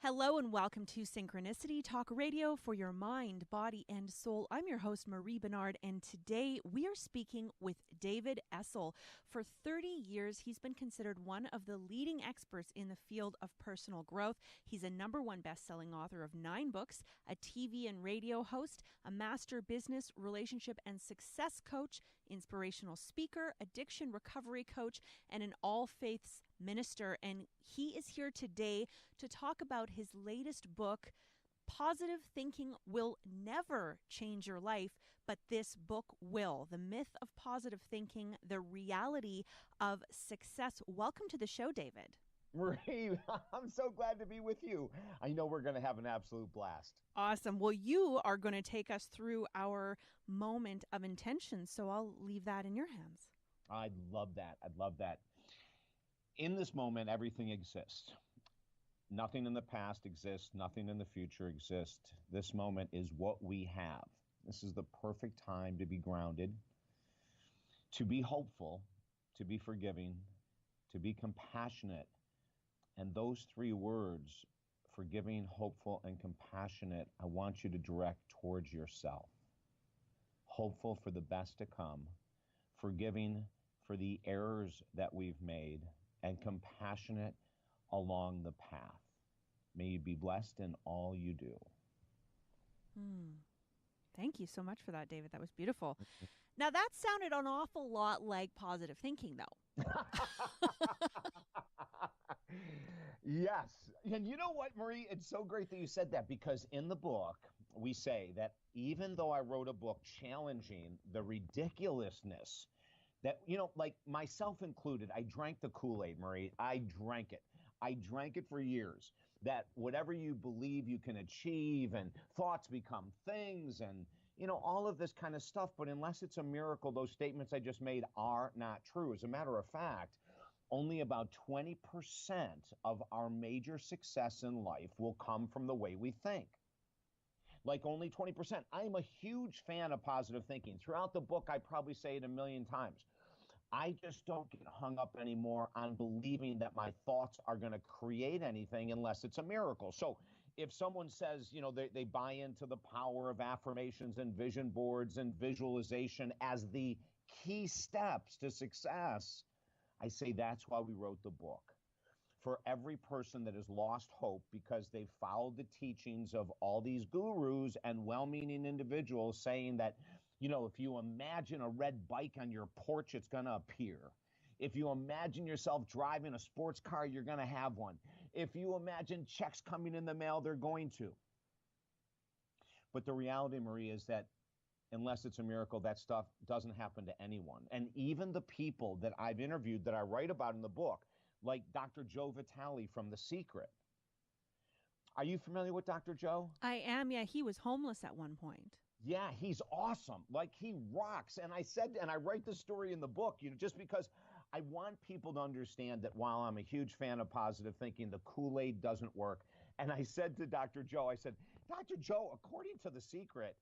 Hello and welcome to Synchronicity, talk radio for your mind, body, and soul. I'm your host, Marie Benard, and today we are speaking with David Essel. For 30 years, he's been considered one of the leading experts in the field of personal growth. He's a #1 best-selling author of 9 books, a TV and radio host, a master business, relationship, and success coach, inspirational speaker, addiction recovery coach, and an all-faiths minister. And he is here today to talk about his latest book, Positive Thinking Will Never Change Your Life, but This Book Will. The Myth of Positive Thinking, the Reality of Success. Welcome to the show, David. Marie, I'm so glad to be with you. I know we're going to have an absolute blast. Awesome. Well, you are going to take us through our moment of intention, so I'll leave that in your hands. I'd love that. In this moment, everything exists. Nothing in the past exists. Nothing in the future exists. This moment is what we have. This is the perfect time to be grounded, to be hopeful, to be forgiving, to be compassionate. And those 3 words, forgiving, hopeful, and compassionate, I want you to direct towards yourself. Hopeful for the best to come, forgiving for the errors that we've made, and compassionate along the path. May you be blessed in all you do. Thank you so much for that, David. That was beautiful. Now, that sounded an awful lot like positive thinking, though. Yes. And you know what, Marie? It's so great that you said that, because in the book, we say that even though I wrote a book challenging the ridiculousness that, like myself included, I drank the Kool-Aid, Marie. I drank it. I drank it for years, that whatever you believe you can achieve, and thoughts become things, and, all of this kind of stuff. But unless it's a miracle, those statements I just made are not true. As a matter of fact, only about 20% of our major success in life will come from the way we think. Like only 20%. I'm a huge fan of positive thinking. Throughout the book, I probably say it a million times. I just don't get hung up anymore on believing that my thoughts are going to create anything unless it's a miracle. So if someone says, they buy into the power of affirmations and vision boards and visualization as the key steps to success, I say that's why we wrote the book. For every person that has lost hope because they've followed the teachings of all these gurus and well-meaning individuals saying that, if you imagine a red bike on your porch, it's going to appear. If you imagine yourself driving a sports car, you're going to have one. If you imagine checks coming in the mail, they're going to. But the reality, Marie, is that unless it's a miracle, that stuff doesn't happen to anyone. And even the people that I've interviewed that I write about in the book, like Dr. Joe Vitale from The Secret. Are you familiar with Dr. Joe? I am. Yeah, he was homeless at one point. Yeah, he's awesome. Like, he rocks. And I write the story in the book, just because I want people to understand that while I'm a huge fan of positive thinking, the Kool-Aid doesn't work. And I said to Dr. Joe, Dr. Joe, according to The Secret,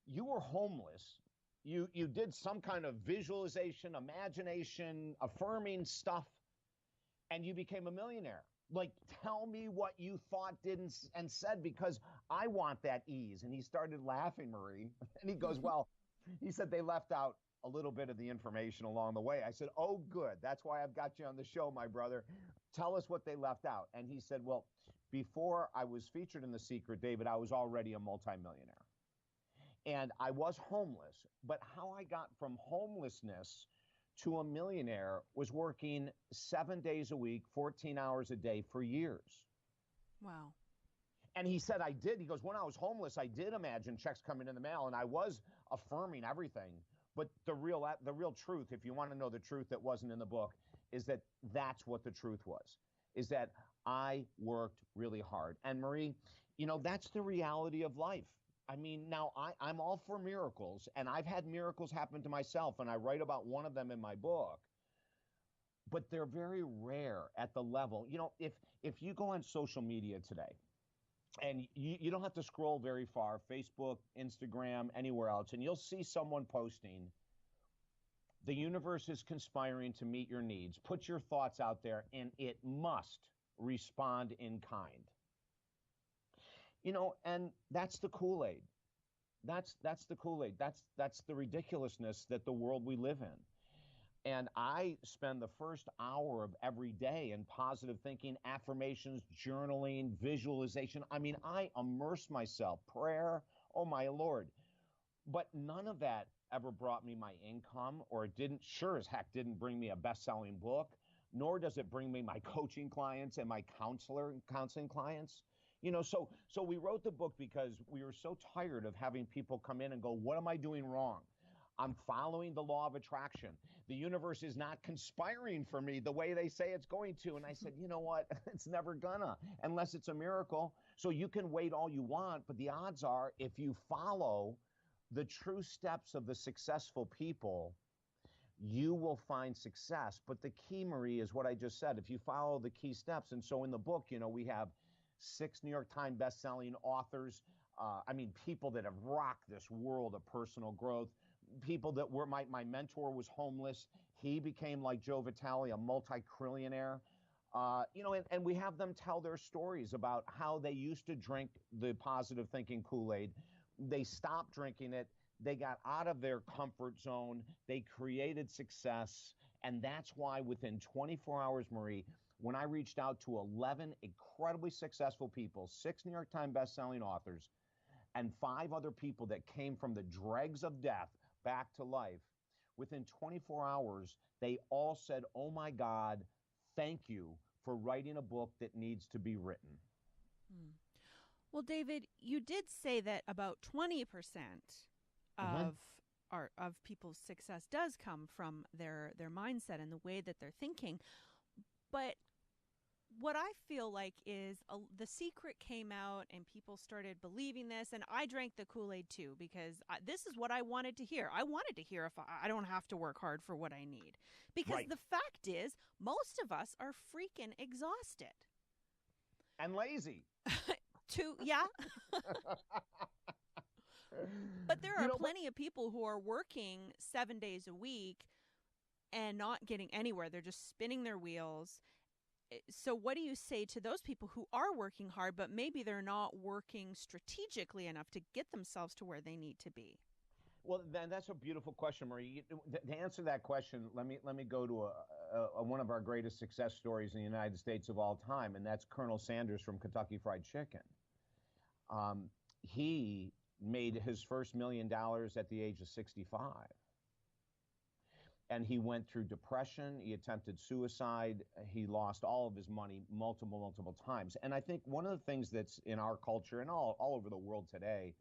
you were homeless. You did some kind of visualization, imagination, affirming stuff, and you became a millionaire. Like, tell me what you thought, did, and said, because I want that ease. And he started laughing, Marie. And he goes, well, he said they left out a little bit of the information along the way. I said, oh, good. That's why I've got you on the show, my brother. Tell us what they left out. And he said, well, before I was featured in The Secret, David, I was already a multimillionaire. And I was homeless. But how I got from homelessness to a millionaire was working 7 days a week, 14 hours a day for years. Wow. And he said, I did. He goes, when I was homeless, I did imagine checks coming in the mail, and I was affirming everything. But the real truth, if you want to know the truth that wasn't in the book, is that that's what the truth was, is that I worked really hard. And Marie, that's the reality of life. I mean, now I'm all for miracles, and I've had miracles happen to myself, and I write about one of them in my book, but they're very rare at the level. If you go on social media today, and you don't have to scroll very far, Facebook, Instagram, anywhere else, and you'll see someone posting, the universe is conspiring to meet your needs. Put your thoughts out there, and it must respond in kind. And that's the Kool-Aid. That's the Kool-Aid. That's the ridiculousness that the world we live in. And I spend the first hour of every day in positive thinking, affirmations, journaling, visualization. I mean, I immerse myself, prayer, oh my Lord. But none of that ever brought me my income, or it didn't, sure as heck didn't bring me a best-selling book, nor does it bring me my coaching clients and my counseling clients. So we wrote the book because we were so tired of having people come in and go, what am I doing wrong? I'm following the law of attraction. The universe is not conspiring for me the way they say it's going to. And I said, you know what? It's never gonna, unless it's a miracle. So you can wait all you want, but the odds are, if you follow the true steps of the successful people, you will find success. But the key, Marie, is what I just said. If you follow the key steps, and so in the book, we have 6 New York Times best-selling authors. People that have rocked this world of personal growth. People that were, my mentor was homeless. He became, like Joe Vitale, a multi-trillionaire. And we have them tell their stories about how they used to drink the positive thinking Kool-Aid. They stopped drinking it. They got out of their comfort zone. They created success. And that's why within 24 hours, Marie, when I reached out to 11 incredibly successful people, 6 New York Times bestselling authors, and 5 other people that came from the dregs of death back to life, within 24 hours, they all said, oh my God, thank you for writing a book that needs to be written. Well, David, you did say that about 20% of of people's success does come from their mindset and the way that they're thinking. But what I feel like is the secret came out and people started believing this. And I drank the Kool-Aid too, because this is what I wanted to hear. I wanted to hear if I don't have to work hard for what I need. Because the fact is, most of us are freaking exhausted. And lazy. Yeah. But there are plenty of people who are working 7 days a week and not getting anywhere. They're just spinning their wheels. So what do you say to those people who are working hard, but maybe they're not working strategically enough to get themselves to where they need to be? Well, then that's a beautiful question, Marie. To answer that question, let me go to one of our greatest success stories in the United States of all time, and that's Colonel Sanders from Kentucky Fried Chicken. He made his first $1 million at the age of 65. And he went through depression. He attempted suicide. He lost all of his money multiple times. And I think one of the things that's in our culture and all over the world today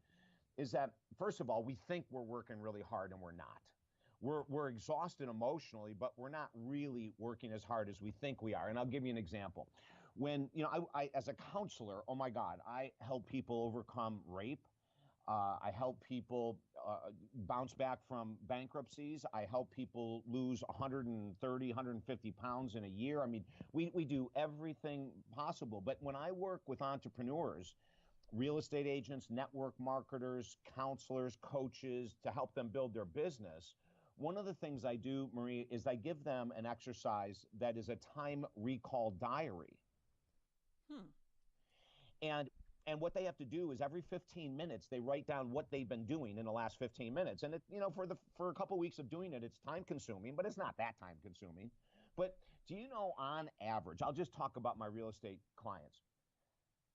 is that, first of all, we think we're working really hard and we're not. We're exhausted emotionally, but we're not really working as hard as we think we are. And I'll give you an example. When, I as a counselor, oh my God, I help people overcome rape. I help people bounce back from bankruptcies. I help people lose 130, 150 pounds in a year. I mean, we do everything possible. But when I work with entrepreneurs, real estate agents, network marketers, counselors, coaches, to help them build their business, one of the things I do, Marie, is I give them an exercise that is a time recall diary. And what they have to do is every 15 minutes, they write down what they've been doing in the last 15 minutes. And for a couple of weeks of doing it, it's time consuming, but it's not that time consuming. But do you know, on average, I'll just talk about my real estate clients.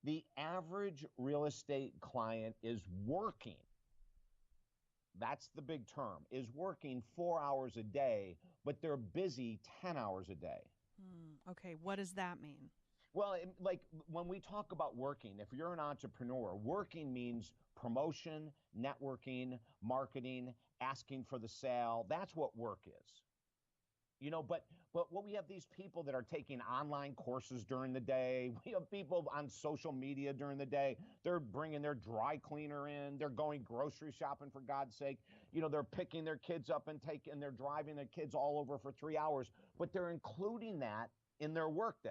The average real estate client is working, that's the big term, is working 4 hours a day, but they're busy 10 hours a day. Okay, what does that mean? Well, like when we talk about working, if you're an entrepreneur, working means promotion, networking, marketing, asking for the sale. That's what work is. But what we have these people that are taking online courses during the day. We have people on social media during the day. They're bringing their dry cleaner in. They're going grocery shopping, for God's sake. They're picking their kids up and they're driving their kids all over for 3 hours, but they're including that in their workday.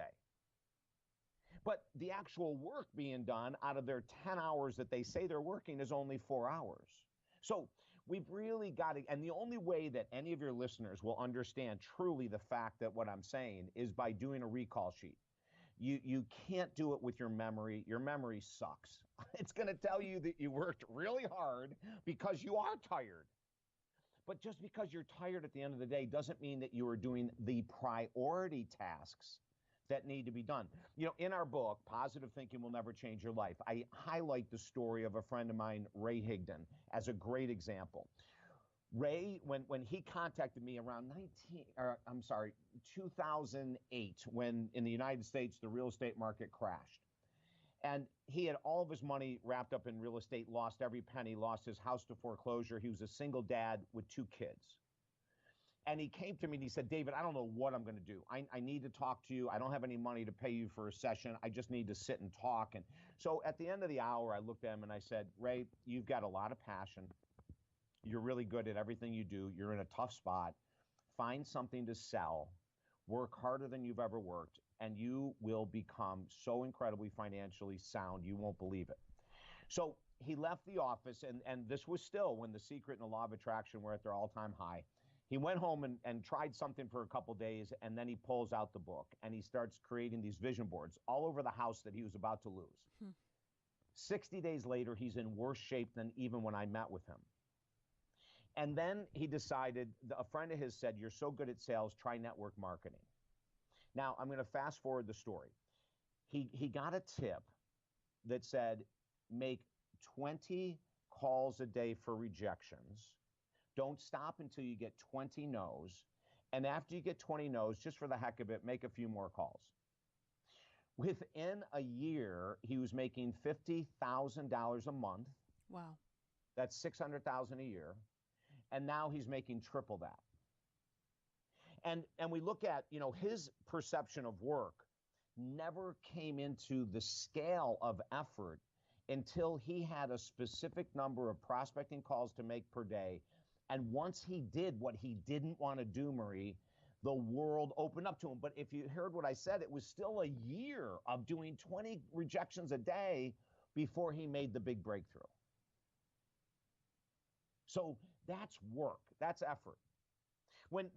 But the actual work being done out of their 10 hours that they say they're working is only 4 hours. So we've really got to, and the only way that any of your listeners will understand truly the fact that what I'm saying is by doing a recall sheet. You can't do it with your memory. Your memory sucks. It's going to tell you that you worked really hard because you are tired. But just because you're tired at the end of the day doesn't mean that you are doing the priority tasks that need to be done. In our book, Positive Thinking Will Never Change Your Life, I highlight the story of a friend of mine, Ray Higdon, as a great example. Ray, when he contacted me around 2008, when in the United States, the real estate market crashed. And he had all of his money wrapped up in real estate, lost every penny, lost his house to foreclosure. He was a single dad with 2 kids. And he came to me and he said, David, I don't know what I'm going to do. I need to talk to you. I don't have any money to pay you for a session. I just need to sit and talk. And so at the end of the hour, I looked at him and I said, Ray, you've got a lot of passion. You're really good at everything you do. You're in a tough spot. Find something to sell. Work harder than you've ever worked, and you will become so incredibly financially sound, you won't believe it. So he left the office, and this was still when The Secret and the Law of Attraction were at their all-time high. He went home and tried something for a couple days, and then he pulls out the book, and he starts creating these vision boards all over the house that he was about to lose. 60 days later, he's in worse shape than even when I met with him. And then he decided, a friend of his said, you're so good at sales, try network marketing. Now, I'm going to fast forward the story. He got a tip that said, make 20 calls a day for rejections. Don't stop until you get 20 no's. And after you get 20 no's, just for the heck of it, make a few more calls. Within a year, he was making $50,000 a month. Wow. That's $600,000 a year. And now he's making triple that. And we look at, his perception of work never came into the scale of effort until he had a specific number of prospecting calls to make per day. And once he did what he didn't want to do, Marie, the world opened up to him. But if you heard what I said, it was still a year of doing 20 rejections a day before he made the big breakthrough. So that's work. That's effort. When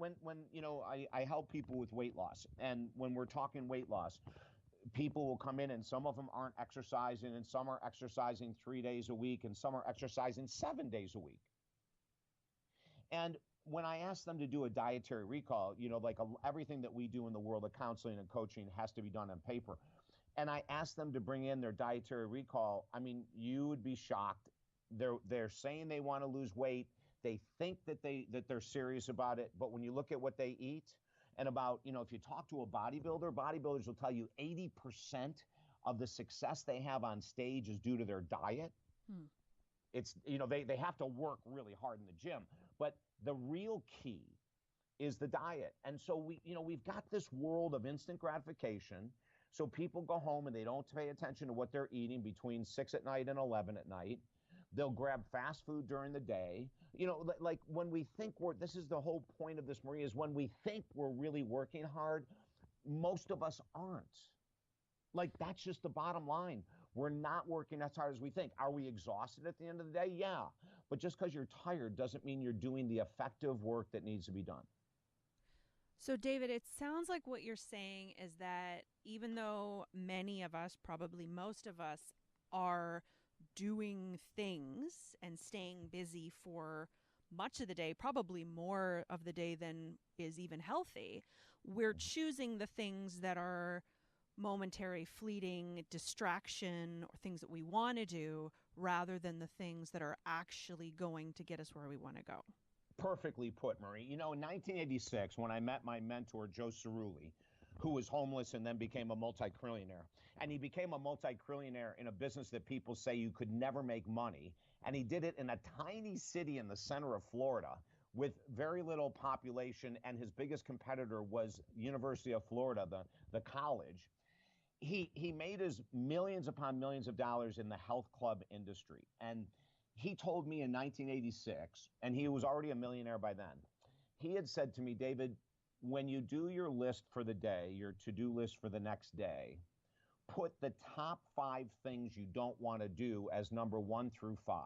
I help people with weight loss, and when we're talking weight loss, people will come in and some of them aren't exercising, and some are exercising 3 days a week, and some are exercising 7 days a week. And when I ask them to do a dietary recall, everything that we do in the world of counseling and coaching has to be done on paper. And I ask them to bring in their dietary recall. I mean, you would be shocked. They're saying they want to lose weight. They think that they're serious about it, but when you look at what they eat, and about, if you talk to a bodybuilder, bodybuilders will tell you 80% of the success they have on stage is due to their diet. It's, they have to work really hard in the gym, but the real key is the diet. And so we've got this world of instant gratification. So people go home and they don't pay attention to what they're eating between 6 at night and 11 at night. They'll grab fast food during the day. Like when we think this is the whole point of this, Maria, is when we think we're really working hard, most of us aren't. Like, that's just the bottom line. We're not working as hard as we think. Are we exhausted at the end of the day? Yeah. But just because you're tired doesn't mean you're doing the effective work that needs to be done. So, David, it sounds like what you're saying is that even though many of us, probably most of us, are doing things and staying busy for much of the day, probably more of the day than is even healthy, we're choosing the things that are momentary, fleeting distraction or things that we want to do rather than the things that are actually going to get us where we want to go. Perfectly put, Marie. In 1986, when I met my mentor, Joe Cerulli, who was homeless and then became a multi-trillionaire. And he became a multi-trillionaire in a business that people say you could never make money. And he did it in a tiny city in the center of Florida with very little population. And his biggest competitor was University of Florida, the college. He made his millions upon millions of dollars in the health club industry. And he told me in 1986, and he was already a millionaire by then, he had said to me, David, when you do your list for the day, your to-do list for the next day, put the top 5 things you don't want to do as number 1 through 5.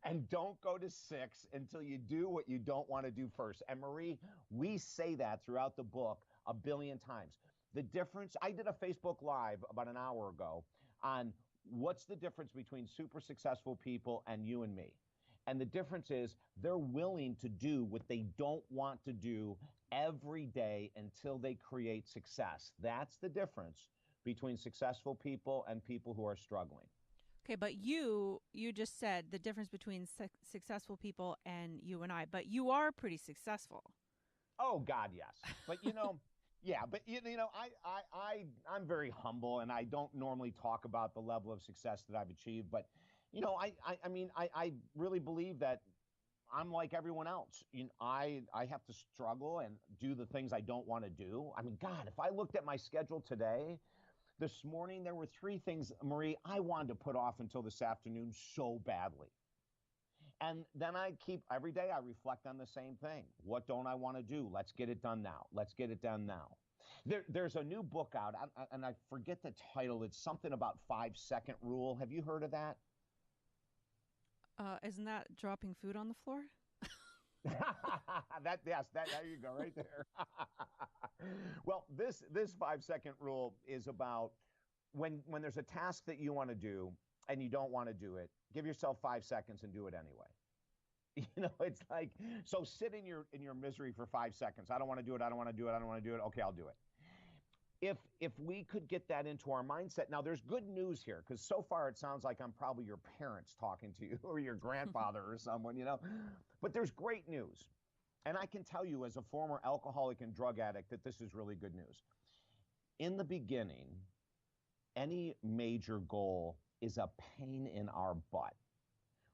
And don't go to 6 until you do what you don't want to do first. And Marie, we say that throughout the book a billion times. The difference, I did a Facebook Live about an hour ago on what's the difference between super successful people and you and me. And the difference is they're willing to do what they don't want to do every day until they create success. That's the difference between successful people and people who are struggling. Okay, but you just said the difference between successful people and you and I, but you are pretty successful. Oh God, yes. But yeah, but I'm very humble, and I don't normally talk about the level of success that I've achieved. But I really believe that I'm like everyone else. I have to struggle and do the things I don't want to do. I mean, God, if I looked at my schedule today, this morning there were 3 things, Marie, I wanted to put off until this afternoon so badly. And then every day I reflect on the same thing. What don't I want to do? Let's get it done now. Let's get it done now. There's a new book out, and I forget the title. It's something about 5-second rule. Have you heard of that? Isn't that dropping food on the floor? Yes, there you go, right there. Well, this 5-second rule is about when there's a task that you want to do and you don't want to do it, give yourself 5 seconds and do it anyway. It's like, so sit in your misery for 5 seconds. I don't want to do it. I don't want to do it. I don't want to do it. Okay, I'll do it. If we could get that into our mindset. Now, there's good news here, because so far it sounds like I'm probably your parents talking to you or your grandfather or someone, But there's great news. And I can tell you as a former alcoholic and drug addict that this is really good news. In the beginning, any major goal is a pain in our butt.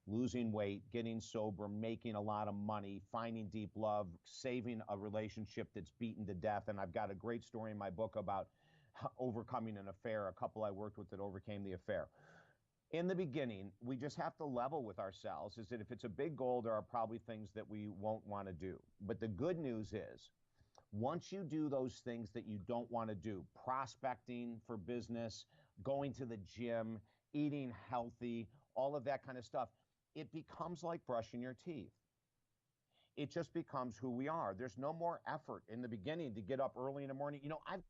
Losing weight, getting sober, making a lot of money, finding deep love, saving a relationship that's beaten to death. And I've got a great story in my book about overcoming an affair, a couple I worked with that overcame the affair. In the beginning, we just have to level with ourselves, is that if it's a big goal, there are probably things that we won't want to do. But the good news is, once you do those things that you don't want to do, prospecting for business, going to the gym, eating healthy, all of that kind of stuff, it becomes like brushing your teeth. It just becomes who we are. There's no more effort in the beginning to get up early in the morning. I've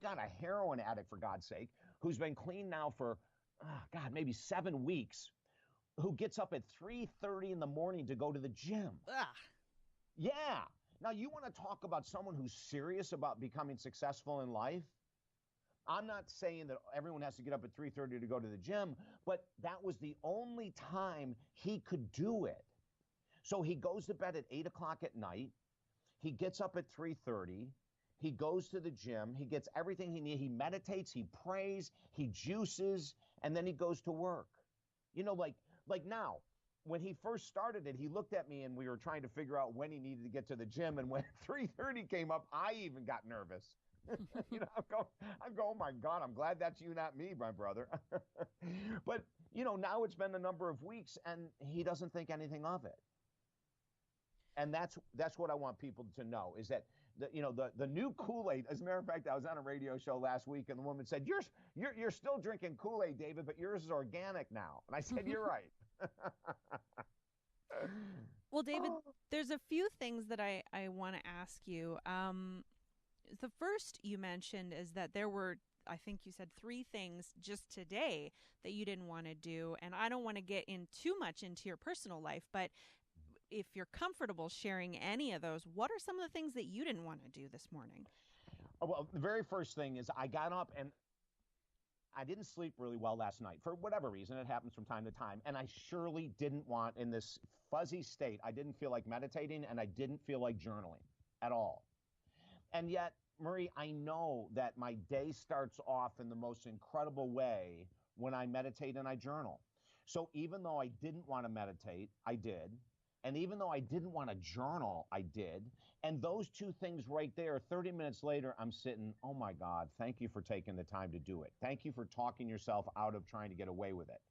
got a heroin addict, for God's sake, who's been clean now for, maybe 7 weeks, who gets up at 3:30 in the morning to go to the gym. Ugh. Yeah. Now, you want to talk about someone who's serious about becoming successful in life? I'm not saying that everyone has to get up at 3:30 to go to the gym, but that was the only time he could do it. So he goes to bed at 8 o'clock at night. He gets up at 3:30. He goes to the gym. He gets everything he needs. He meditates, he prays, he juices, and then he goes to work. Like now, when he first started it, he looked at me and we were trying to figure out when he needed to get to the gym. And when 3:30 came up, I even got nervous. I'm going, oh my God, I'm glad that's you, not me, my brother. But, now it's been a number of weeks and he doesn't think anything of it. And that's what I want people to know, is that the new Kool-Aid. As a matter of fact, I was on a radio show last week and the woman said, you're still drinking Kool-Aid, David, but yours is organic now. And I said, you're right. Well, David, there's a few things that I want to ask you. The first you mentioned is that there were, I think you said 3 things just today that you didn't want to do. And I don't want to get in too much into your personal life, but if you're comfortable sharing any of those, what are some of the things that you didn't want to do this morning? Well, the very first thing is I got up and I didn't sleep really well last night for whatever reason. It happens from time to time. And I surely didn't want, in this fuzzy state, I didn't feel like meditating and I didn't feel like journaling at all. And yet, Marie, I know that my day starts off in the most incredible way when I meditate and I journal. So even though I didn't want to meditate, I did. And even though I didn't want to journal, I did. And those 2 things right there, 30 minutes later, I'm sitting, oh my God, thank you for taking the time to do it. Thank you for talking yourself out of trying to get away with it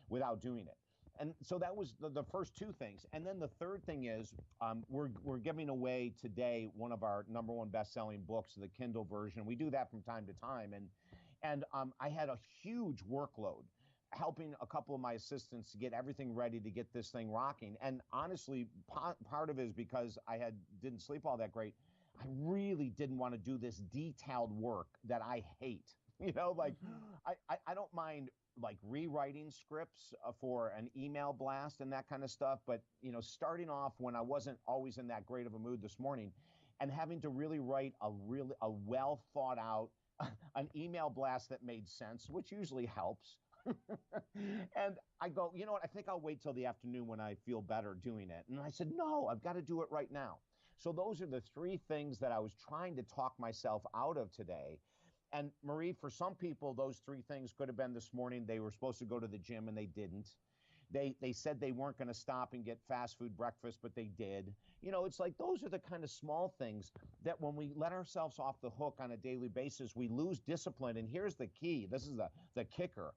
without doing it. And so that was the first 2 things. And then the third thing is we're giving away today one of our #1 best-selling books, the Kindle version. We do that from time to time. And I had a huge workload helping a couple of my assistants to get everything ready to get this thing rocking. And honestly, part of it is because I didn't sleep all that great. I really didn't want to do this detailed work that I hate. Like I don't mind like rewriting scripts for an email blast and that kind of stuff. But, starting off when I wasn't always in that great of a mood this morning and having to really write a well thought out, an email blast that made sense, which usually helps. And I go, you know what? I think I'll wait till the afternoon when I feel better doing it. And I said, no, I've got to do it right now. So those are the three things that I was trying to talk myself out of today. And Marie, for some people, those three things could have been this morning. They were supposed to go to the gym and they didn't. They said they weren't going to stop and get fast food breakfast, but they did. It's like those are the kind of small things that when we let ourselves off the hook on a daily basis, we lose discipline. And here's the key. This is the kicker,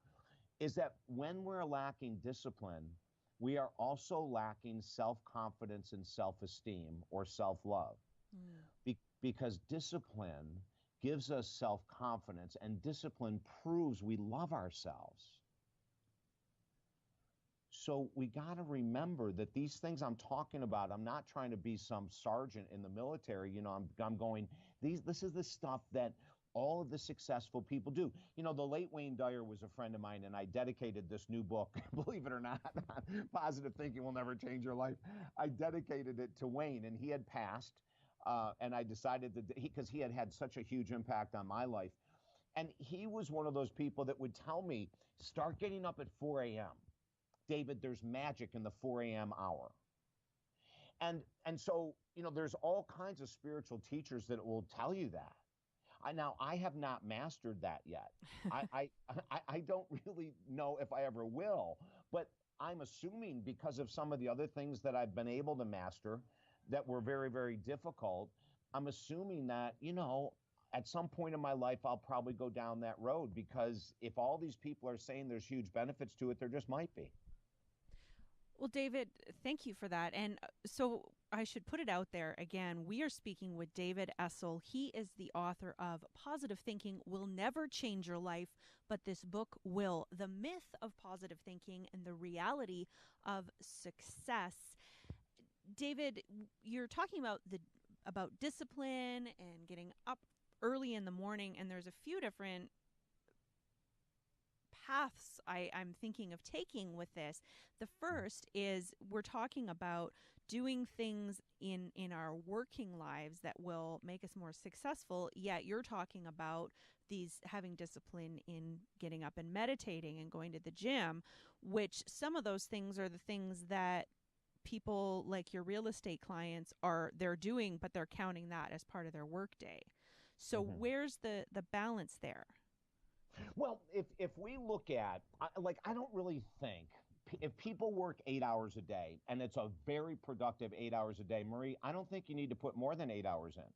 is that when we're lacking discipline, we are also lacking self-confidence and self-esteem or self-love. Because discipline gives us self-confidence, and discipline proves we love ourselves. So we got to remember that these things I'm talking about, I'm not trying to be some sergeant in the military. I'm going, this is the stuff that all of the successful people do. The late Wayne Dyer was a friend of mine, and I dedicated this new book, believe it or not, Positive Thinking Will Never Change Your Life. I dedicated it to Wayne, and he had passed, and I decided because he had such a huge impact on my life. And he was one of those people that would tell me, start getting up at 4 a.m. David, there's magic in the 4 a.m. hour. And so, there's all kinds of spiritual teachers that will tell you that. Now, I have not mastered that yet. I don't really know if I ever will, but I'm assuming because of some of the other things that I've been able to master that were very, very difficult, I'm assuming that, at some point in my life, I'll probably go down that road, because if all these people are saying there's huge benefits to it, there just might be. Well, David, thank you for that. And so I should put it out there again. We are speaking with David Essel. He is the author of Positive Thinking Will Never Change Your Life, but this book will. The myth of positive thinking and the reality of success. David, you're talking about discipline and getting up early in the morning, and there's a few different paths I'm thinking of taking with this. The first is we're talking about doing things in our working lives that will make us more successful, yet you're talking about these having discipline in getting up and meditating and going to the gym, which some of those things are the things that people like your real estate clients they're doing, but they're counting that as part of their workday. So where's the balance there? Well, if we look at, I don't really think, if people work 8 hours a day, and it's a very productive 8 hours a day, Marie, I don't think you need to put more than 8 hours in.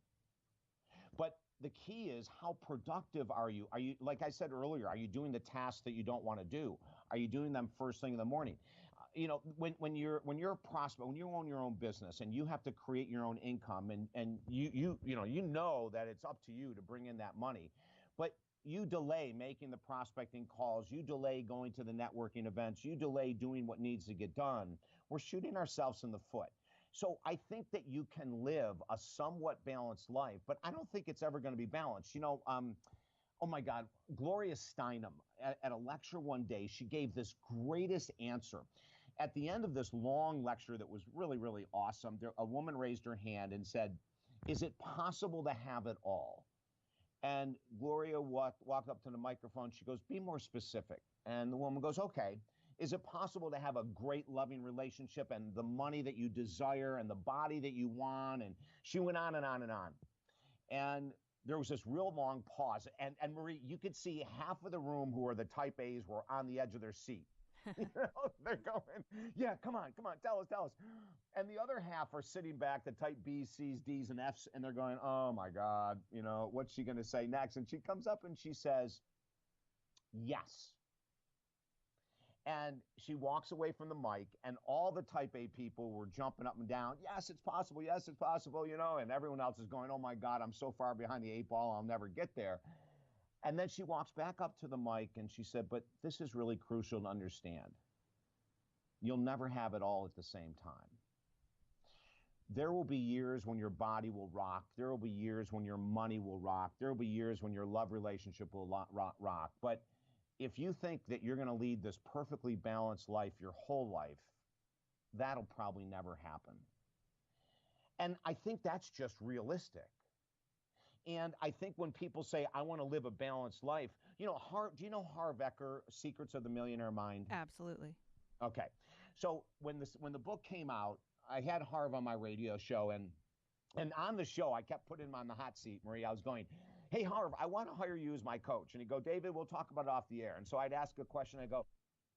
But the key is, how productive are you? Are you, like I said earlier, are you doing the tasks that you don't want to do? Are you doing them first thing in the morning? When you're a prospect, when you own your own business and you have to create your own income, and you know that it's up to you to bring in that money, but you delay making the prospecting calls, you delay going to the networking events, you delay doing what needs to get done, we're shooting ourselves in the foot. So I think that you can live a somewhat balanced life, but I don't think it's ever going to be balanced. Oh my God, Gloria Steinem, at a lecture one day, she gave this greatest answer. At the end of this long lecture that was really, really awesome, a woman raised her hand and said, "Is it possible to have it all?" And Gloria walked up to the microphone. She goes, "Be more specific." And the woman goes, "Okay, is it possible to have a great loving relationship and the money that you desire and the body that you want?" And she went on and on and on. And there was this real long pause. And Marie, you could see half of the room who are the type A's were on the edge of their seat. They're going, "Yeah, come on, tell us. And the other half are sitting back, the type B's, C's, D's, and F's, and they're going, "Oh my God, what's she going to say next?" And she comes up and she says, "Yes." And she walks away from the mic, and all the type A people were jumping up and down. "Yes, it's possible. Yes, it's possible," and everyone else is going, "Oh my God, I'm so far behind the 8 ball, I'll never get there." And then she walks back up to the mic and she said, "But this is really crucial to understand. You'll never have it all at the same time. There will be years when your body will rock. There will be years when your money will rock. There will be years when your love relationship will rock. But if you think that you're going to lead this perfectly balanced life your whole life, that'll probably never happen. And I think that's just realistic. And I think when people say, I want to live a balanced life, do you know Harv Eker, Secrets of the Millionaire Mind? Absolutely. Okay. So when the book came out, I had Harv on my radio show, and on the show, I kept putting him on the hot seat, Marie. I was going, hey, Harv, I want to hire you as my coach. And he'd go, David, we'll talk about it off the air. And so I'd ask a question. I go,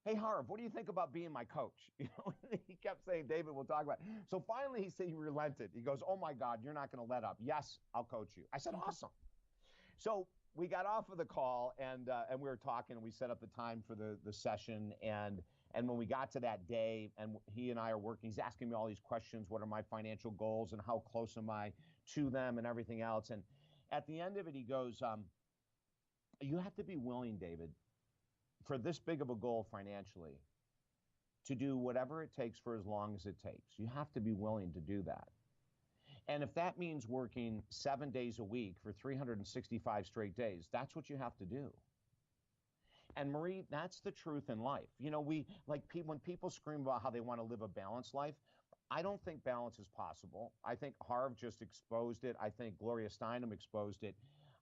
hey, Harv, what do you think about being my coach? He kept saying, David, we'll talk about it. So finally, he relented. He goes, oh, my God, you're not going to let up. Yes, I'll coach you. I said, awesome. So we got off of the call, and we were talking, and we set up the time for the session. And when we got to that day, and he and I are working, he's asking me all these questions. What are my financial goals, and how close am I to them, and everything else? And at the end of it, he goes, you have to be willing, David, for this big of a goal financially, to do whatever it takes for as long as it takes. You have to be willing to do that. And if that means working 7 days a week for 365 straight days, that's what you have to do. And Marie, that's the truth in life. When people scream about how they want to live a balanced life, I don't think balance is possible. I think Harv just exposed it. I think Gloria Steinem exposed it.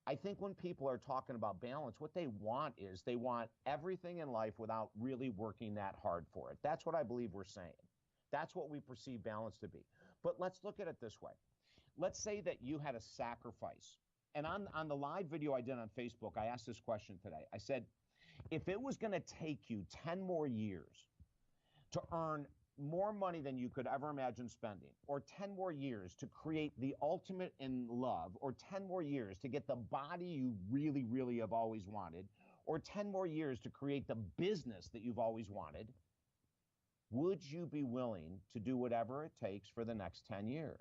I think when people are talking about balance, what they want is they want everything in life without really working that hard for it. That's what I believe we're saying. That's what we perceive balance to be. But let's look at it this way. Let's say that you had a sacrifice. And on the live video I did on Facebook, I asked this question today. I said, if it was going to take you 10 more years to earn more money than you could ever imagine spending, or 10 more years to create the ultimate in love, or 10 more years to get the body you really, really have always wanted, or 10 more years to create the business that you've always wanted, would you be willing to do whatever it takes for the next 10 years?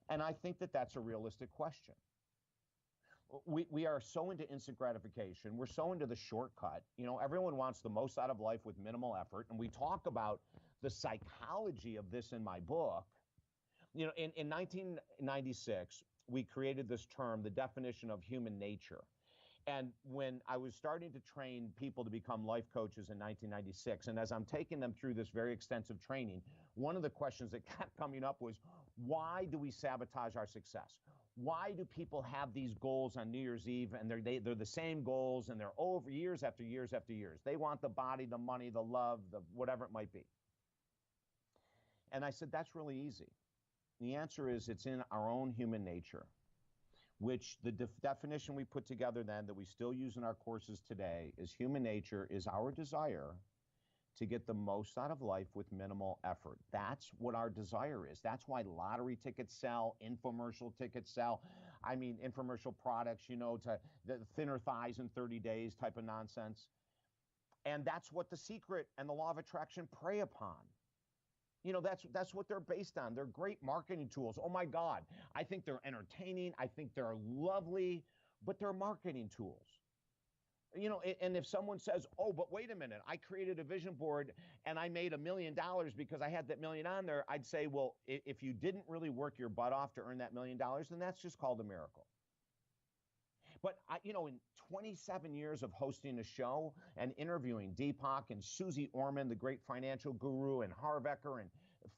And I think that that's a realistic question. We are so into instant gratification. We're so into the shortcut. Everyone wants the most out of life with minimal effort. And we talk about the psychology of this in my book. In 1996, we created this term, the definition of human nature. And when I was starting to train people to become life coaches in 1996, and as I'm taking them through this very extensive training, one of the questions that kept coming up was, why do we sabotage our success? Why do people have these goals on New Year's Eve, and they're the same goals, and they're over years after years after years? They want the body, the money, the love, the whatever it might be. And I said, that's really easy. The answer is it's in our own human nature, which the definition we put together then that we still use in our courses today is human nature is our desire to get the most out of life with minimal effort. That's what our desire is. That's why lottery tickets sell, infomercial tickets sell. I mean, infomercial products, to the thinner thighs in 30 days type of nonsense. And that's what The Secret and the Law of Attraction prey upon. That's what they're based on. They're great marketing tools. Oh my God, I think they're entertaining. I think they're lovely, but they're marketing tools. And if someone says, oh, but wait a minute, I created a vision board and I made $1 million because I had that million on there, I'd say, well, if you didn't really work your butt off to earn that $1 million, then that's just called a miracle. But, in 27 years of hosting a show and interviewing Deepak and Susie Orman, the great financial guru, and Harv Eker, and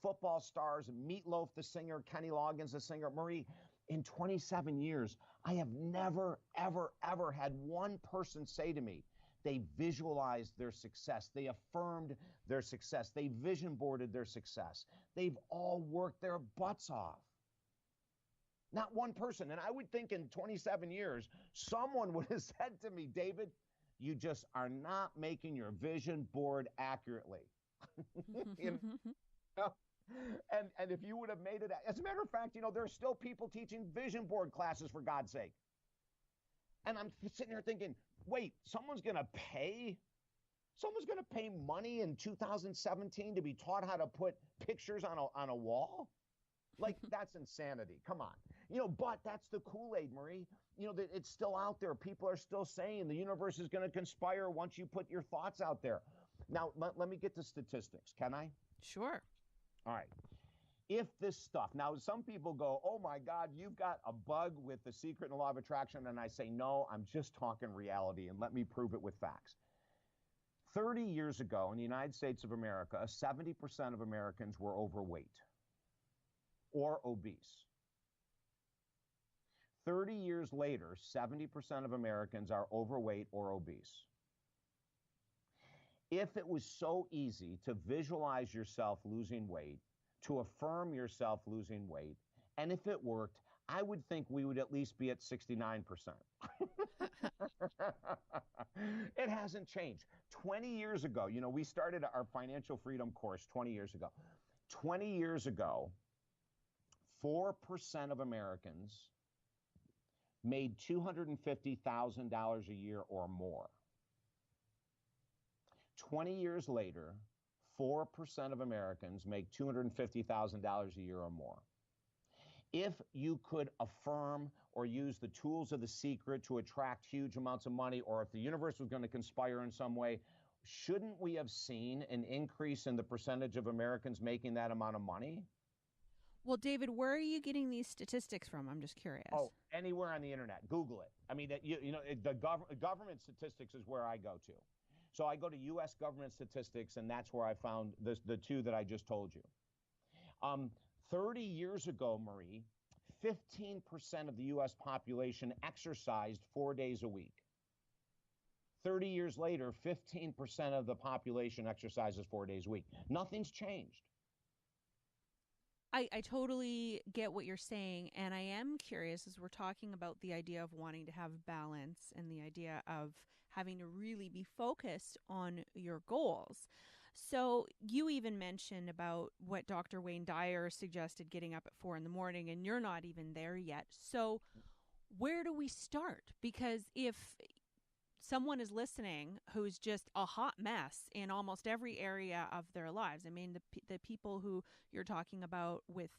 football stars, and Meatloaf, the singer, Kenny Loggins, the singer, Marie, in 27 years, I have never, ever, ever had one person say to me, they visualized their success. They affirmed their success. They vision boarded their success. They've all worked their butts off. Not one person. And I would think in 27 years, someone would have said to me, David, you just are not making your vision board accurately. And if you would have made it, as a matter of fact, there are still people teaching vision board classes, for God's sake. And I'm sitting here thinking, wait, someone's going to pay money in 2017 to be taught how to put pictures on a wall? Like, that's insanity. Come on. But that's the Kool-Aid, Marie. It's still out there. People are still saying the universe is going to conspire once you put your thoughts out there. Now, let me get to statistics. Can I? Sure. All right. If this stuff, now some people go, oh my God, you've got a bug with The Secret and the Law of Attraction. And I say, no, I'm just talking reality, and let me prove it with facts. 30 years ago in the United States of America, 70% of Americans were overweight or obese. 30 years later, 70% of Americans are overweight or obese. If it was so easy to visualize yourself losing weight, to affirm yourself losing weight, and if it worked, I would think we would at least be at 69%. It hasn't changed. 20 years ago, we started our financial freedom course 20 years ago. 20 years ago, 4% of Americans made $250,000 a year or more. 20 years later, 4% of Americans make $250,000 a year or more. If you could affirm or use the tools of The Secret to attract huge amounts of money, or if the universe was going to conspire in some way, shouldn't we have seen an increase in the percentage of Americans making that amount of money? Well, David, where are you getting these statistics from? I'm just curious. Oh, anywhere on the internet. Google it. I mean, the government statistics is where I go to. So I go to U.S. government statistics, and that's where I found the two that I just told you. 30 years ago, Marie, 15% of the U.S. population exercised 4 days a week. 30 years later, 15% of the population exercises 4 days a week. Nothing's changed. I totally get what you're saying, and I am curious as we're talking about the idea of wanting to have balance and the idea of having to really be focused on your goals. So you even mentioned about what Dr. Wayne Dyer suggested, getting up at 4 a.m, and you're not even there yet. So where do we start? Because if someone is listening who's just a hot mess in almost every area of their lives. I mean, the people who you're talking about with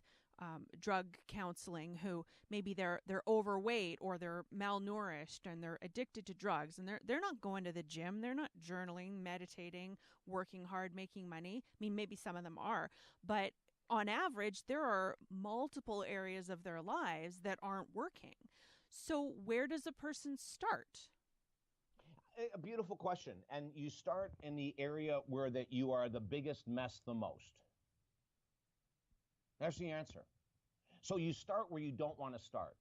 drug counseling, who maybe they're overweight or they're malnourished and they're addicted to drugs, and they're not going to the gym, they're not journaling, meditating, working hard, making money. I mean, maybe some of them are, but on average, there are multiple areas of their lives that aren't working. So where does a person start? A beautiful question. And you start in the area where that you are the biggest mess the most. That's the answer. So you start where you don't want to start.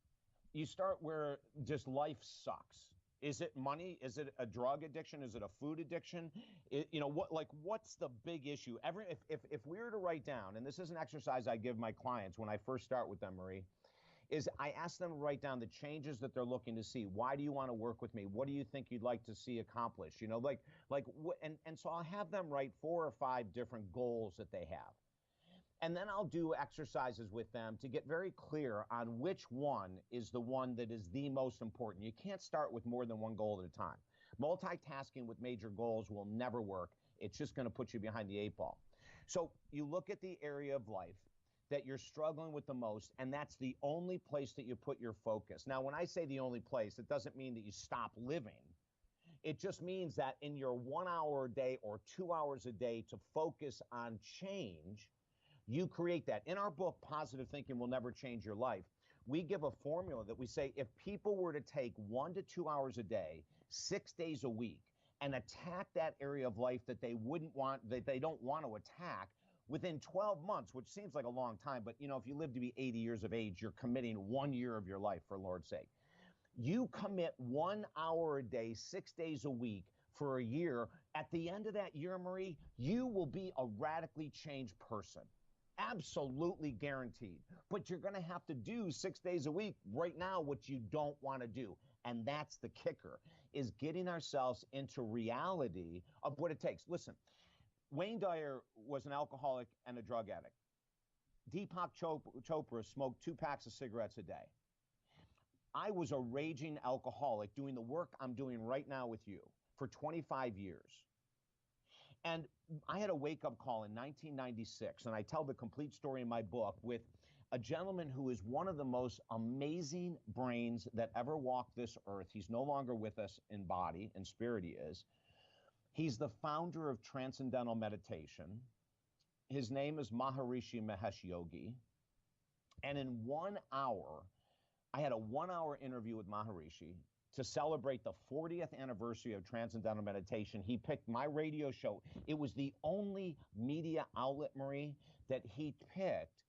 You start where just life sucks. Is it money? Is it a drug addiction? Is it a food addiction? What's the big issue? If we were to write down, and this is an exercise I give my clients when I first start with them, Marie, is I ask them to write down the changes that they're looking to see. Why do you want to work with me? What do you think you'd like to see accomplished? And so I'll have them write 4 or 5 different goals that they have. And then I'll do exercises with them to get very clear on which one is the one that is the most important. You can't start with more than one goal at a time. Multitasking with major goals will never work. It's just going to put you behind the 8 ball. So you look at the area of life that you're struggling with the most, and that's the only place that you put your focus. Now, when I say the only place, it doesn't mean that you stop living. It just means that in your 1 hour a day or 2 hours a day to focus on change, you create that. In our book, Positive Thinking Will Never Change Your Life, we give a formula that we say if people were to take 1 to 2 hours a day, 6 days a week, and attack that area of life that they don't want to attack, within 12 months, which seems like a long time, but if you live to be 80 years of age, you're committing 1 year of your life, for Lord's sake. You commit 1 hour a day, 6 days a week for a year. At the end of that year, Marie, you will be a radically changed person. Absolutely guaranteed. But you're going to have to do 6 days a week right now what you don't want to do. And that's the kicker, is getting ourselves into reality of what it takes. Listen, Wayne Dyer was an alcoholic and a drug addict. Deepak Chopra smoked 2 packs of cigarettes a day. I was a raging alcoholic doing the work I'm doing right now with you for 25 years. And I had a wake-up call in 1996, and I tell the complete story in my book, with a gentleman who is one of the most amazing brains that ever walked this earth. He's no longer with us in body, in spirit he is. He's the founder of Transcendental Meditation. His name is Maharishi Mahesh Yogi. And in 1 hour, I had a 1 hour interview with Maharishi to celebrate the 40th anniversary of Transcendental Meditation. He picked my radio show. It was the only media outlet, Marie, that he picked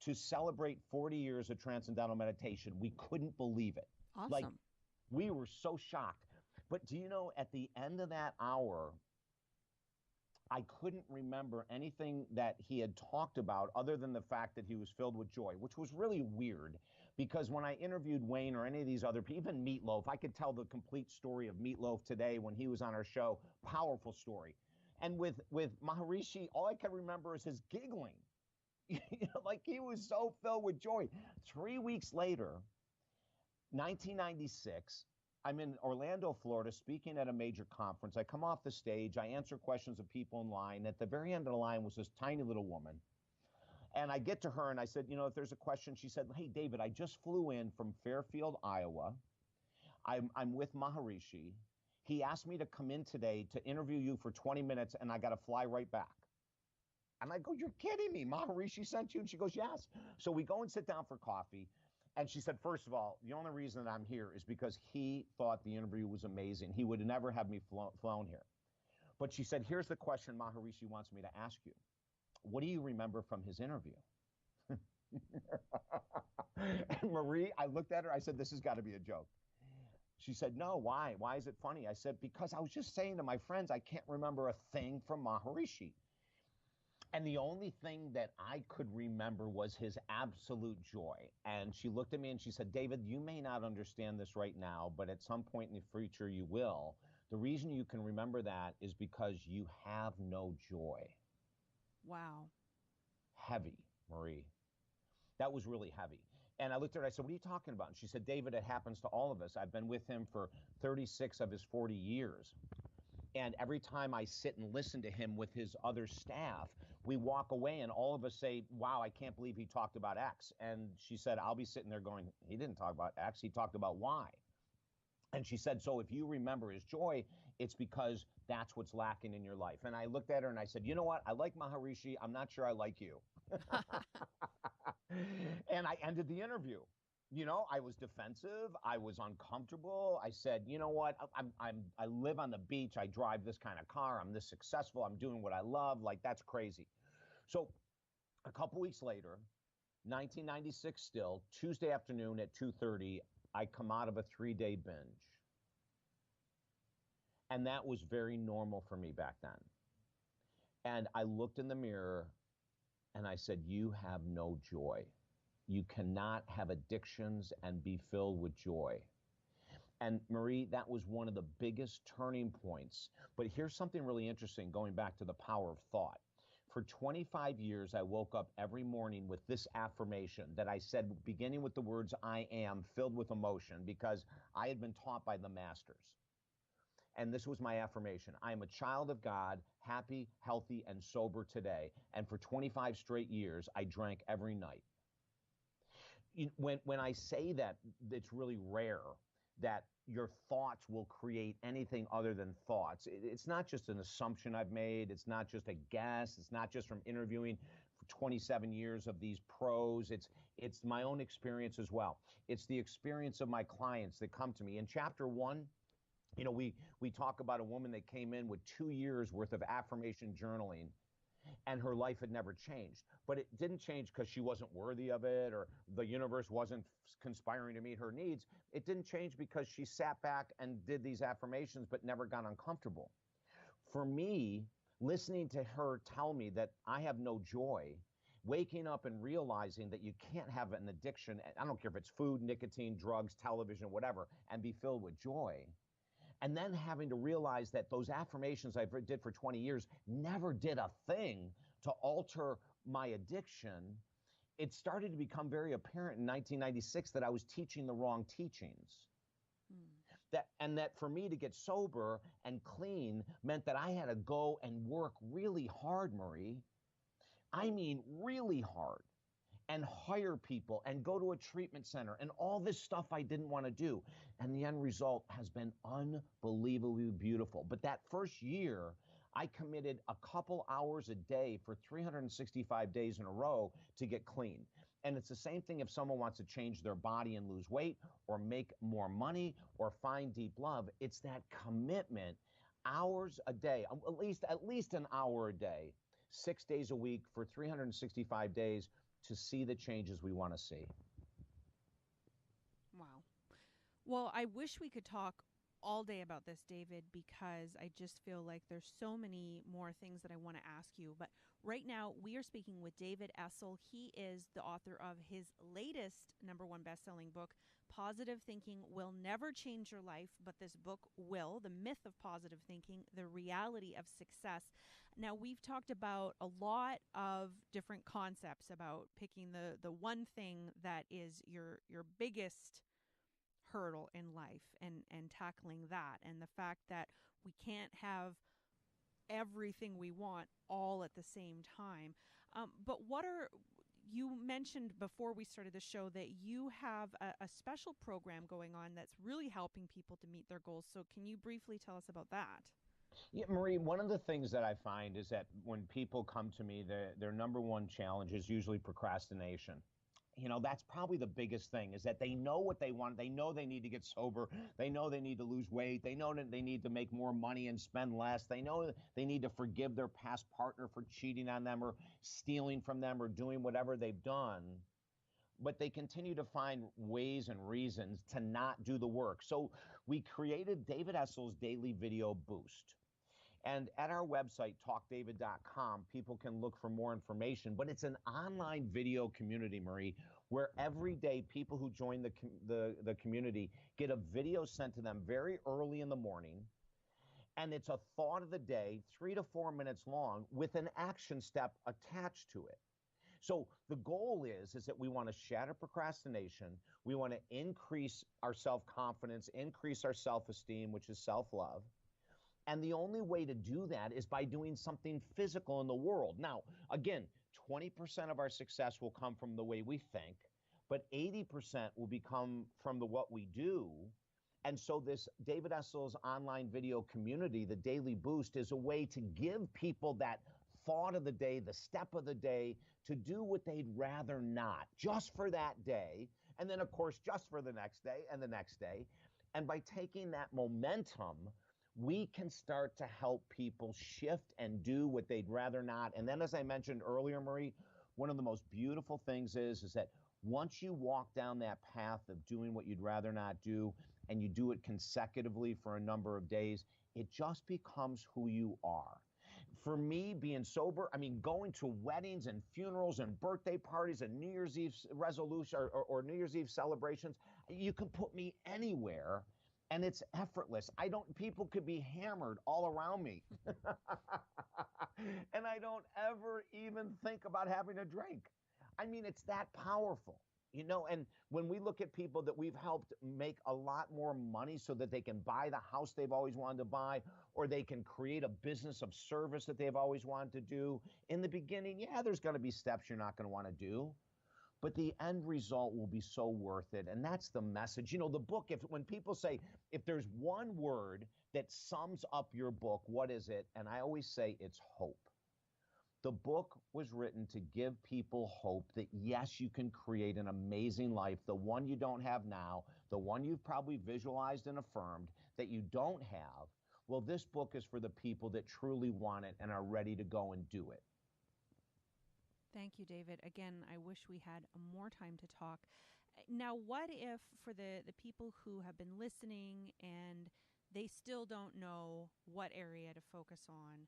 to celebrate 40 years of Transcendental Meditation. We couldn't believe it. Awesome. Like, we were so shocked. But do you know, at the end of that hour, I couldn't remember anything that he had talked about other than the fact that he was filled with joy, which was really weird, because when I interviewed Wayne or any of these other people, even Meatloaf, I could tell the complete story of Meatloaf today when he was on our show. Powerful story. And with Maharishi, all I can remember is his giggling. Like, he was so filled with joy. 3 weeks later, 1996, I'm in Orlando, Florida, speaking at a major conference. I come off the stage. I answer questions of people in line. At the very end of the line was this tiny little woman. And I get to her and I said, if there's a question, she said, hey, David, I just flew in from Fairfield, Iowa. I'm with Maharishi. He asked me to come in today to interview you for 20 minutes, and I got to fly right back. And I go, you're kidding me. Maharishi sent you? And she goes, yes. So we go and sit down for coffee. And she said, first of all, the only reason that I'm here is because he thought the interview was amazing. He would never have me flown here. But she said, here's the question Maharishi wants me to ask you. What do you remember from his interview? And Marie, I looked at her. I said, this has got to be a joke. She said, no, why? Why is it funny? I said, because I was just saying to my friends, I can't remember a thing from Maharishi. And the only thing that I could remember was his absolute joy. And she looked at me and she said, David, you may not understand this right now, but at some point in the future you will. The reason you can remember that is because you have no joy. Wow. Heavy, Marie. That was really heavy. And I looked at her, I said, what are you talking about? And she said, David, it happens to all of us. I've been with him for 36 of his 40 years. And every time I sit and listen to him with his other staff, we walk away and all of us say, wow, I can't believe he talked about X. And she said, I'll be sitting there going, he didn't talk about X, he talked about Y. And she said, so if you remember his joy, it's because that's what's lacking in your life. And I looked at her and I said, you know what? I like Maharishi. I'm not sure I like you. And I ended the interview. I was defensive. I was uncomfortable. I said, you know what? I live on the beach. I drive this kind of car. I'm this successful. I'm doing what I love. Like, that's crazy. So a couple weeks later, 1996 still, Tuesday afternoon at 2:30, I come out of a 3-day binge. And that was very normal for me back then. And I looked in the mirror and I said, you have no joy. You cannot have addictions and be filled with joy. And Marie, that was one of the biggest turning points. But here's something really interesting, going back to the power of thought. For 25 years, I woke up every morning with this affirmation that I said, beginning with the words, I am, filled with emotion, because I had been taught by the masters. And this was my affirmation. I am a child of God, happy, healthy, and sober today. And for 25 straight years, I drank every night. When I say that, it's really rare that your thoughts will create anything other than thoughts. It's not just an assumption I've made. It's not just a guess. It's not just from interviewing for 27 years of these pros. It's my own experience as well. It's the experience of my clients that come to me. In chapter 1, we talk about a woman that came in with 2 years worth of affirmation journaling, and her life had never changed. But it didn't change because she wasn't worthy of it or the universe wasn't conspiring to meet her needs. It didn't change because she sat back and did these affirmations but never got uncomfortable. For me, listening to her tell me that I have no joy, waking up and realizing that you can't have an addiction, I don't care if it's food, nicotine, drugs, television, whatever, and be filled with joy. And then having to realize that those affirmations I did for 20 years never did a thing to alter my addiction. It started to become very apparent in 1996 that I was teaching the wrong teachings. That for me to get sober and clean meant that I had to go and work really hard, Marie. I mean, really hard. And hire people and go to a treatment center and all this stuff I didn't want to do. And the end result has been unbelievably beautiful. But that first year, I committed a couple hours a day for 365 days in a row to get clean. And it's the same thing if someone wants to change their body and lose weight or make more money or find deep love. It's that commitment, hours a day, at least an hour a day, 6 days a week for 365 days to see the changes we want to see. Wow. Well, I wish we could talk all day about this, David, because I just feel like there's so many more things that I want to ask you. But right now, we are speaking with David Essel. He is the author of his latest #1 best-selling book, Positive Thinking Will Never Change Your Life, but this book will, The Myth of Positive Thinking, The Reality of Success. Now, we've talked about a lot of different concepts about picking the one thing that is your biggest hurdle in life and tackling that, and the fact that we can't have everything we want all at the same time. But you mentioned before we started the show that you have a special program going on that's really helping people to meet their goals. So can you briefly tell us about that? Yeah, Marie, one of the things that I find is that when people come to me, their #1 challenge is usually procrastination. That's probably the biggest thing, is that they know what they want. They know they need to get sober. They know they need to lose weight. They know that they need to make more money and spend less. They know that they need to forgive their past partner for cheating on them or stealing from them or doing whatever they've done. But they continue to find ways and reasons to not do the work. So we created David Essel's Daily Video Boost. And at our website, talkdavid.com, people can look for more information. But it's an online video community, Marie, where every day people who join the community get a video sent to them very early in the morning. And it's a thought of the day, 3 to 4 minutes long, with an action step attached to it. So the goal is that we want to shatter procrastination. We want to increase our self-confidence, increase our self-esteem, which is self-love. And the only way to do that is by doing something physical in the world. Now, again, 20% of our success will come from the way we think, but 80% will become from what we do. And so this David Essel's online video community, the Daily Boost, is a way to give people that thought of the day, the step of the day, to do what they'd rather not, just for that day. And then, of course, just for the next day and the next day. And by taking that momentum, we can start to help people shift and do what they'd rather not. And then, as I mentioned earlier, Marie, one of the most beautiful things is that once you walk down that path of doing what you'd rather not do, and you do it consecutively for a number of days, it just becomes who you are. For me, being sober, going to weddings and funerals and birthday parties and New Year's Eve resolution or New Year's Eve celebrations, you can put me anywhere. And it's effortless. People could be hammered all around me. And I don't ever even think about having a drink. It's that powerful, and when we look at people that we've helped make a lot more money so that they can buy the house they've always wanted to buy, or they can create a business of service that they've always wanted to do. In the beginning, yeah, there's going to be steps you're not going to want to do. But the end result will be so worth it. And that's the message. The book, when people say, if there's one word that sums up your book, what is it? And I always say it's hope. The book was written to give people hope that, yes, you can create an amazing life, the one you don't have now, the one you've probably visualized and affirmed that you don't have. Well, this book is for the people that truly want it and are ready to go and do it. Thank you, David. Again, I wish we had more time to talk. Now, what if for the people who have been listening and they still don't know what area to focus on,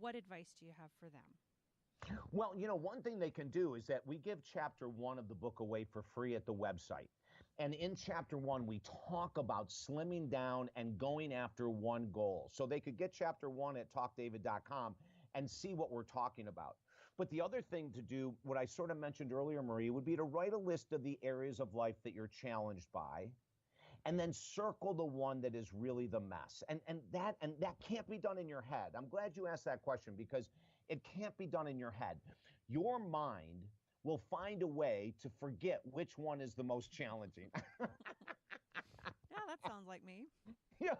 what advice do you have for them? Well, one thing they can do is that we give chapter 1 of the book away for free at the website. And in chapter 1, we talk about slimming down and going after one goal. So they could get chapter 1 at talkdavid.com and see what we're talking about. But the other thing to do, what I sort of mentioned earlier, Marie, would be to write a list of the areas of life that you're challenged by, and then circle the one that is really the mess. And that can't be done in your head. I'm glad you asked that question, because it can't be done in your head. Your mind will find a way to forget which one is the most challenging. Yeah, that sounds Sounds like me. It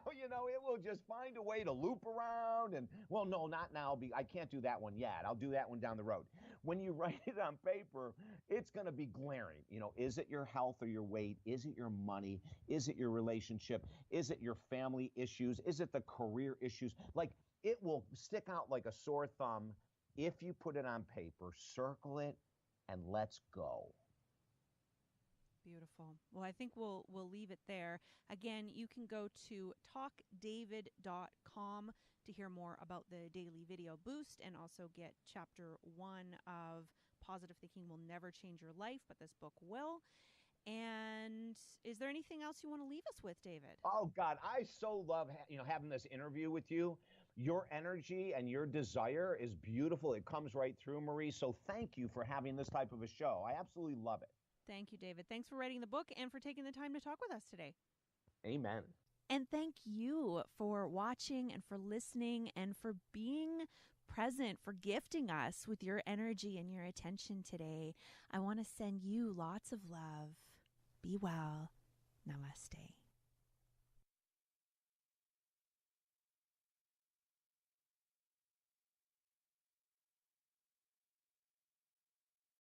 will just find a way to loop around. And, well, no, not now. I can't do that one yet. I'll do that one down the road. When you write it on paper, it's going to be glaring. Is it your health or your weight? Is it your money? Is it your relationship? Is it your family issues? Is it the career issues? Like, it will stick out like a sore thumb if you put it on paper, circle it, and let's go. Beautiful. Well, I think we'll leave it there. Again, you can go to talkdavid.com to hear more about the daily video boost and also get chapter 1 of Positive Thinking Will Never Change Your Life, but this book will. And is there anything else you want to leave us with, David? Oh, God, I so love having this interview with you. Your energy and your desire is beautiful. It comes right through, Marie. So thank you for having this type of a show. I absolutely love it. Thank you, David. Thanks for writing the book and for taking the time to talk with us today. Amen. And thank you for watching and for listening and for being present, for gifting us with your energy and your attention today. I want to send you lots of love. Be well. Namaste.